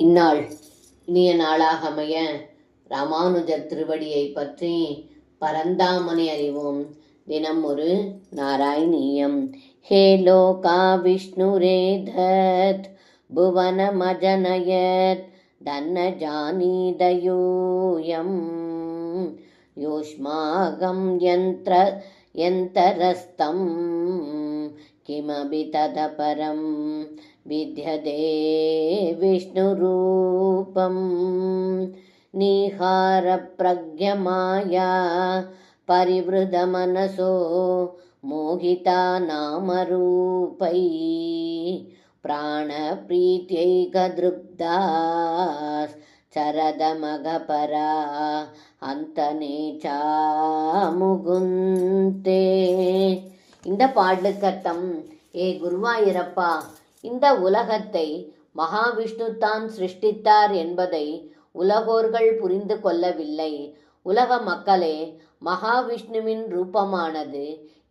இந்நாள் இனிய நாளாக அமைய ராமானுஜர் திருவடியை பற்றி பரந்தாமனை அறிவோம். தினம் ஒரு நாராயணீயம். ஹே லோகா விஷ்ணுரேதத் புவனமஜனயத் தன்ன ஜானீதயூயம் யோஷ்மாகம் யந்தரஸ்தம் கிமபி ததபரம் வித்யதே விஷ்ணுரூபம் நிஹார பிரக்ஞமாயா பரிவ்ருதமனசோ மோகிதா நாமரூபை பிராணப்ரீத்யைகத்ருப்தாஸ் சரதமகபரா அந்தநேச்சா முகுந்தே. இந்த பாடலுக்கு அர்த்தம்: ஏ குருவாயூரப்பா, இந்த உலகத்தை மகாவிஷ்ணு தான் சிருஷ்டித்தார் என்பதை உலகோர்கள் புரிந்து கொள்ளவில்லை. உலக மக்களே, மகாவிஷ்ணுவின் ரூபமானது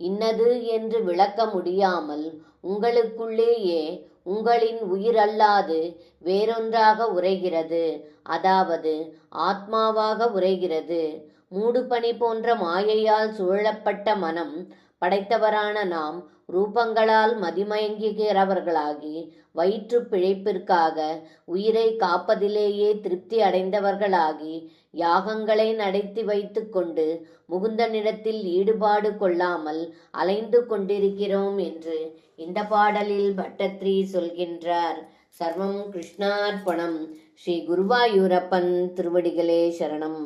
இன்னது என்று விளக்க முடியாமல் உங்களுக்குள்ளேயே உங்களின் உயிரல்லாது வேறொன்றாக உரைகிறது, அதாவது ஆத்மாவாக உரைகிறது. மூடுபனி போன்ற மாயையால் சூழப்பட்ட மனம் படைத்தவரான நாம் ரூபங்களால் மதிமயங்குகிறவர்களாகி வயிற்று பிழைப்பிற்காக உயிரை காப்பதிலேயே திருப்தி அடைந்தவர்களாகி யாகங்களை நடத்தி வைத்து கொண்டு முகுந்தனிடத்தில் ஈடுபாடு கொள்ளாமல் அலைந்து கொண்டிருக்கிறோம் என்று இந்த பாடலில் பட்டத்ரி சொல்கின்றார். சர்வம் கிருஷ்ணார்ப்பணம். ஸ்ரீ குருவாயூரப்பன் திருவடிகளே சரணம்.